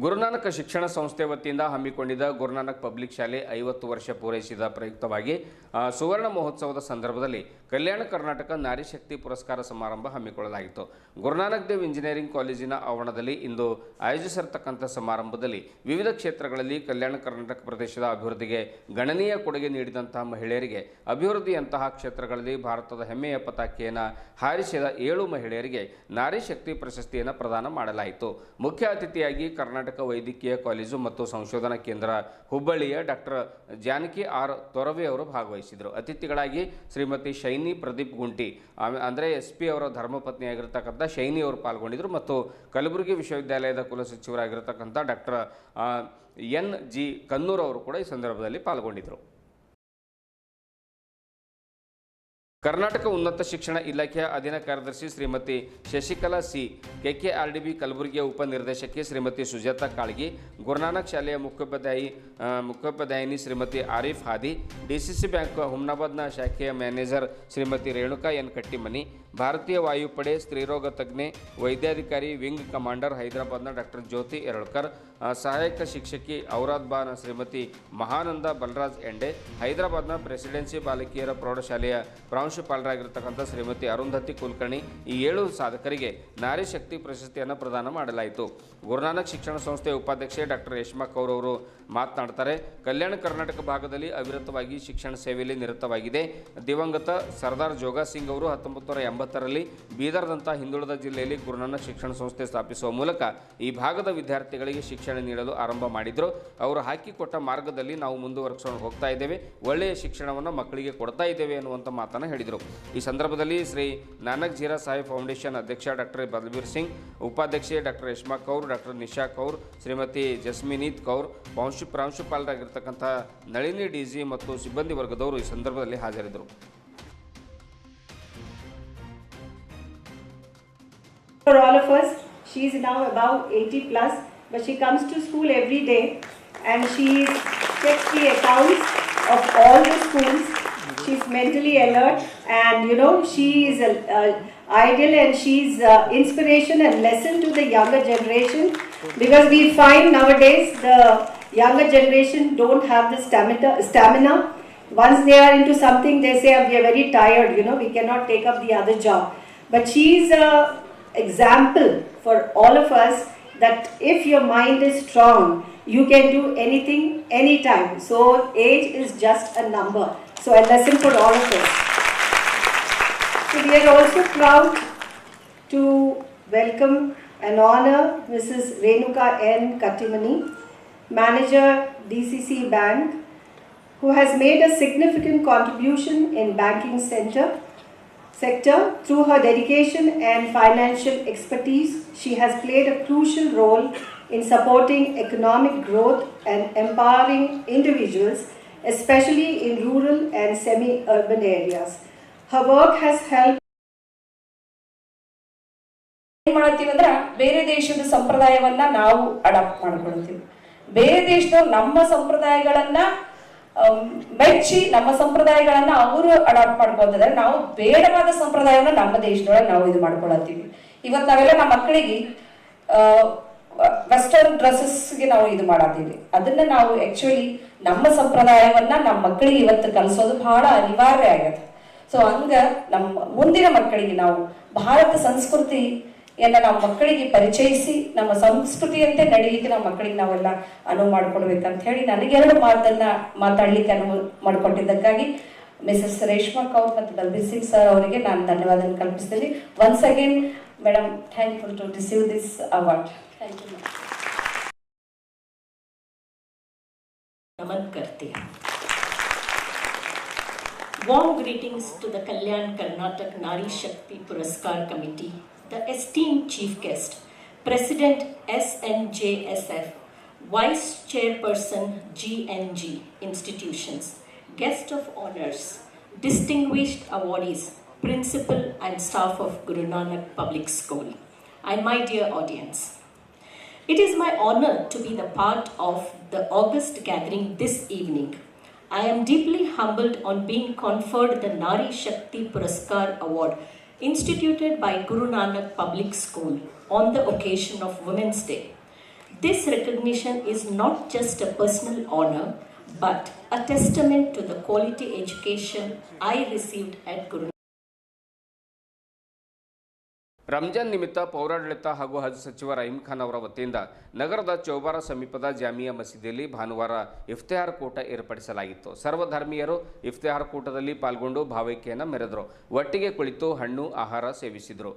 ಗುರುನಾನಕ್ ಶಿಕ್ಷಣ ಸಂಸ್ಥೆ ವತಿಯಿಂದ ಹಮ್ಮಿಕೊಂಡಿದ್ದ ಗುರುನಾನಕ್ ಪಬ್ಲಿಕ್ ಶಾಲೆ 50 ವರ್ಷ ಪೂರೈಸಿದ ಪ್ರಯುಕ್ತವಾಗಿ ಸುವರ್ಣ ಮಹೋತ್ಸವದ ಸಂದರ್ಭದಲ್ಲಿ ಕಲ್ಯಾಣ ಕರ್ನಾಟಕ ನಾರಿ ಶಕ್ತಿ ಪುರಸ್ಕಾರ ಸಮಾರಂಭ ಹಮ್ಮಿಕೊಳ್ಳಲಾಗಿತ್ತು. ಗುರುನಾನಕ್ ದೇವ್ ಇಂಜಿನಿಯರಿಂಗ್ ಕಾಲೇಜಿನ ಆವರಣದಲ್ಲಿ ಇಂದು ಆಯೋಜಿಸಿರತಕ್ಕಂಥ ಸಮಾರಂಭದಲ್ಲಿ ವಿವಿಧ ಕ್ಷೇತ್ರಗಳಲ್ಲಿ ಕಲ್ಯಾಣ ಕರ್ನಾಟಕ ಪ್ರದೇಶದ ಅಭಿವೃದ್ಧಿಗೆ ಗಣನೀಯ ಕೊಡುಗೆ ನೀಡಿದಂತಹ ಮಹಿಳೆಯರಿಗೆ ಅಭಿವೃದ್ಧಿಯಂತಹ ಕ್ಷೇತ್ರಗಳಲ್ಲಿ ಭಾರತದ ಹೆಮ್ಮೆಯ ಪತಾಕೆಯನ್ನು ಹಾರಿಸಿದ 7 ಮಹಿಳೆಯರಿಗೆ ನಾರಿ ಶಕ್ತಿ ಪ್ರಶಸ್ತಿಯನ್ನು ಪ್ರದಾನ ಮಾಡಲಾಯಿತು. ಮುಖ್ಯ ಅತಿಥಿಯಾಗಿ ಕರ್ನಾಟಕ ವೈದ್ಯಕೀಯ ಕಾಲೇಜು ಮತ್ತು ಸಂಶೋಧನಾ ಕೇಂದ್ರ ಹುಬ್ಬಳ್ಳಿಯ ಡಾಕ್ಟರ್ ಜಾನಕಿ ಆರ್ ತೊರವೆ ಅವರು ಭಾಗವಹಿಸಿದರು. ಅತಿಥಿಗಳಾಗಿ ಶ್ರೀಮತಿ ಶೈನಿ ಪ್ರದೀಪ್ ಗುಂಟಿ ಅಂದರೆ SP ಅವರ ಧರ್ಮಪತ್ನಿಯಾಗಿರ್ತಕ್ಕಂಥ ಶೈನಿ ಅವರು ಪಾಲ್ಗೊಂಡಿದ್ದರು ಮತ್ತು ಕಲಬುರಗಿ ವಿಶ್ವವಿದ್ಯಾಲಯದ ಕುಲಸಚಿವರಾಗಿರ್ತಕ್ಕಂಥ ಡಾಕ್ಟರ್ NG ಕನ್ನೂರ್ ಅವರು ಕೂಡ ಈ ಸಂದರ್ಭದಲ್ಲಿ ಪಾಲ್ಗೊಂಡಿದ್ದರು. ಕರ್ನಾಟಕ ಉನ್ನತ ಶಿಕ್ಷಣ ಇಲಾಖೆಯ ಅಧೀನ ಕಾರ್ಯದರ್ಶಿ ಶ್ರೀಮತಿ ಶಶಿಕಲಾ ಸಿ, KKRDB ಕಲಬುರಗಿಯ ಉಪನಿರ್ದೇಶಕಿ ಶ್ರೀಮತಿ ಸುಜಾತಾ ಕಾಳಗಿ, ಗುರುನಾನಕ್ ಶಾಲೆಯ ಮುಖ್ಯೋಪಾಧ್ಯಾಯಿನಿ ಶ್ರೀಮತಿ ಆರಿಫ್ ಹಾದಿ, DCC ಬ್ಯಾಂಕ್ ಹುಮ್ನಾಬಾದ್ನ ಶಾಖೆಯ ಮ್ಯಾನೇಜರ್ ಶ್ರೀಮತಿ ರೇಣುಕಾ N ಕಟ್ಟಿಮನಿ, ಭಾರತೀಯ ವಾಯುಪಡೆ ಸ್ತ್ರೀರೋಗ ತಜ್ಞೆ ವೈದ್ಯಾಧಿಕಾರಿ ವಿಂಗ್ ಕಮಾಂಡರ್ ಹೈದರಾಬಾದ್ನ ಡಾಕ್ಟರ್ ಜ್ಯೋತಿ ಎರಳ್ಕರ್, ಸಹಾಯಕ ಶಿಕ್ಷಕಿ ಔರಾದ್ಬಾನ ಶ್ರೀಮತಿ ಮಹಾನಂದ ಬಲರಾಜ್ ಎಂಡೆ, ಹೈದರಾಬಾದ್ನ ಪ್ರೆಸಿಡೆನ್ಸಿ ಬಾಲಕಿಯರ ಪ್ರೌಢಶಾಲೆಯ ಪ್ರಾಂಶುಪಾಲರಾಗಿರ್ತಕ್ಕಂಥ ಶ್ರೀಮತಿ ಅರುಂಧತಿ ಕುಲಕರ್ಣಿ ಈ 7 ಸಾಧಕರಿಗೆ ನಾರಿ ಶಕ್ತಿ ಪ್ರಶಸ್ತಿಯನ್ನು ಪ್ರದಾನ ಮಾಡಲಾಯಿತು. ಗುರುನಾನಕ್ ಶಿಕ್ಷಣ ಸಂಸ್ಥೆಯ ಉಪಾಧ್ಯಕ್ಷೆ ಡಾಕ್ಟರ್ ರೇಷ್ಮಾ ಕೌರ್ ಅವರು ಮಾತನಾಡ್ತಾರೆ. ಕಲ್ಯಾಣ ಕರ್ನಾಟಕ ಭಾಗದಲ್ಲಿ ಅವಿರತವಾಗಿ ಶಿಕ್ಷಣ ಸೇವೆಯಲ್ಲಿ ನಿರತವಾಗಿದೆ. ದಿವಂಗತ ಸರ್ದಾರ್ ಜೋಗ ಸಿಂಗ್ ಅವರು 1980ರಲ್ಲಿ ಬೀದರ್ದಂಥ ಹಿಂದುಳಿದ ಜಿಲ್ಲೆಯಲ್ಲಿ ಗುರುನಾನಕ್ ಶಿಕ್ಷಣ ಸಂಸ್ಥೆ ಸ್ಥಾಪಿಸುವ ಮೂಲಕ ಈ ಭಾಗದ ವಿದ್ಯಾರ್ಥಿಗಳಿಗೆ ಶಿಕ್ಷಣ ನೀಡಲು ಆರಂಭ ಮಾಡಿದರು. ಅವರು ಹಾಕಿಕೊಟ್ಟ ಮಾರ್ಗದಲ್ಲಿ ನಾವು ಮುಂದುವರಿಸಿಕೊಂಡು ಹೋಗ್ತಾ ಇದ್ದೇವೆ, ಒಳ್ಳೆಯ ಶಿಕ್ಷಣವನ್ನು ಮಕ್ಕಳಿಗೆ ಕೊಡ್ತಾ ಇದ್ದೇವೆ ಅನ್ನುವಂಥ ಮಾತನ್ನು ಹೇಳಿದರು. ಈ ಸಂದರ್ಭದಲ್ಲಿ ಶ್ರೀ ನಾನಕ್ ಜೀರಾ ಸಾಹೇಬ್ ಫೌಂಡೇಶನ್ ಅಧ್ಯಕ್ಷ ಡಾಕ್ಟರ್ ಬಲಬೀರ್ ಸಿಂಗ್, ಉಪಾಧ್ಯಕ್ಷೆ ಡಾಕ್ಟರ್ ರೇಷ್ಮಾ ಕೌರ್, ಡಾಕ್ಟರ್ ನಿಶಾ ಕೌರ್, ಶ್ರೀಮತಿ ಜಸ್ಮಿನೀತ್ ಕೌರ್, ಪ್ರಾಂಶುಪಾಲರಾಗಿರ್ತಕ್ಕಂಥ ನಳಿನಿ DG ಮತ್ತು ಸಿಬ್ಬಂದಿ ವರ್ಗದವರು ಈ ಸಂದರ್ಭದಲ್ಲಿ ಹಾಜರಿದ್ದರು. For all of us, she is now about 80 plus, but she comes to school every day and she checks the accounts of all the schools. She's mentally alert and she is ideal and she's inspiration and lesson to the younger generation, because we find nowadays the younger generation don't have the stamina. Once they are into something, they say we are very tired, we cannot take up the other job. But she's a example for all of us that if your mind is strong, you can do anything anytime. So age is just a number. So a lesson for all of us. So we are also proud to welcome and honor Mrs. Renuka N Kattimani, Manager DCC Bank, who has made a significant contribution in banking sector. Through her dedication and financial expertise, she has played a crucial role in supporting economic growth and empowering individuals, especially in rural and semi-urban areas. Her work has helped ಬೇರೆ ದೇಶದ ಸಂಪ್ರದಾಯವನ್ನ ನಾವು adapt ಮಾಡ್ಕೊಳ್ತೀವಿ. ಬೇರೆ ದೇಶದವ್ರು ನಮ್ಮ ಸಂಪ್ರದಾಯಗಳನ್ನ ಮೆಚ್ಚಿ ನಮ್ಮ ಸಂಪ್ರದಾಯಗಳನ್ನ ಅವರು ಅಡಾಪ್ಟ್ ಮಾಡ್ಕೊಳ್ತಿದ್ದಾರೆ. ನಾವು ಬೇಡವಾದ ಸಂಪ್ರದಾಯವನ್ನ ನಮ್ಮ ದೇಶದೊಳಗೆ ನಾವು ಇದು ಮಾಡ್ಕೊಳತ್ತೀವಿ. ಇವತ್ತು ನಾವೆಲ್ಲ ನಮ್ಮ ಮಕ್ಕಳಿಗೆ ವೆಸ್ಟರ್ನ್ ಡ್ರೆಸ್ಸಸ್ಗೆ ನಾವು ಇದು ಮಾಡತ್ತೀವಿ. ಅದನ್ನ ನಾವು ಆಕ್ಚುಲಿ ನಮ್ಮ ಸಂಪ್ರದಾಯವನ್ನ ನಮ್ಮ ಮಕ್ಕಳಿಗೆ ಇವತ್ತು ಕಲಿಸೋದು ಬಹಳ ಅನಿವಾರ್ಯ ಆಗತ್ತೆ. ಸೊ ಹಂಗ ನಮ್ಮ ಮುಂದಿನ ಮಕ್ಕಳಿಗೆ ನಾವು ಭಾರತ ಸಂಸ್ಕೃತಿ ನಮ್ಮ ಮಕ್ಕಳಿಗೆ ಪರಿಚಯಿಸಿ ನಮ್ಮ ಸಂಸ್ಕೃತಿಯಂತೆ ನಡೀಲಿಕ್ಕೆ ನಮ್ಮ ಮಕ್ಕಳಿಗೆ ನಾವೆಲ್ಲ ಅನುವು ಮಾಡ್ಕೊಡ್ಬೇಕಂತ ಹೇಳಿ ನನಗೆ 2 ಮಾತನ್ನ ಮಾತಾಡ್ಲಿಕ್ಕೆ ಅನುವು ಮಾಡಿಕೊಟ್ಟಿದ್ದಕ್ಕಾಗಿ ಮಿಸಸ್ ರೇಷ್ಮಾ ಕೌರ್ ಮತ್ತು ಬಲಬೀರ್ ಸಿಂಗ್ ಸರ್ ಅವರಿಗೆ ನಾನು ಧನ್ಯವಾದ ಕಲ್ಪಿಸ್ತೀನಿ. Once again madam, thankful to receive this award. Thank you. नमन करते हैं. Warm greetings to the Kalyan Karnataka Nari Shakti Puraskar Committee, the esteemed chief guest, President SNJSF, Vice Chairperson GNG Institutions, guest of honors, distinguished awardees, principal and staff of Guru Nanak Public School, and my dear audience. It is my honor to be the part of the August gathering this evening. I am deeply humbled on being conferred the Nari Shakti Puraskar Award instituted by Guru Nanak Public School on the occasion of Women's Day. This recognition is not just a personal honor, but a testament to the quality education I received at Guru. Ramzan ನಿಮಿತ್ತ ಪೌರಾಡಳಿತ ಹಾಗೂ ಹಜ್ ಸಚಿವ ರಹೀಂ ಖಾನ್ ಅವರ ವತಿಯಿಂದ ನಗರದ ಚೌಬಾರ ಸಮೀಪದ ಜಾಮಿಯಾ ಮಸೀದಿಯಲ್ಲಿ ಭಾನುವಾರ ಇಫ್ತಿಹಾರ್ ಕೂಟ ಏರ್ಪಡಿಸಲಾಗಿತ್ತು. ಸರ್ವಧರ್ಮೀಯರು ಇಫ್ತಿಹಾರ್ ಕೂಟದಲ್ಲಿ ಪಾಲ್ಗೊಂಡು ಭಾವೈಕ್ಯವನ್ನು ಮೆರೆದರು. ಒಟ್ಟಿಗೆ ಕುಳಿತು ಹಣ್ಣು ಆಹಾರ ಸೇವಿಸಿದರು.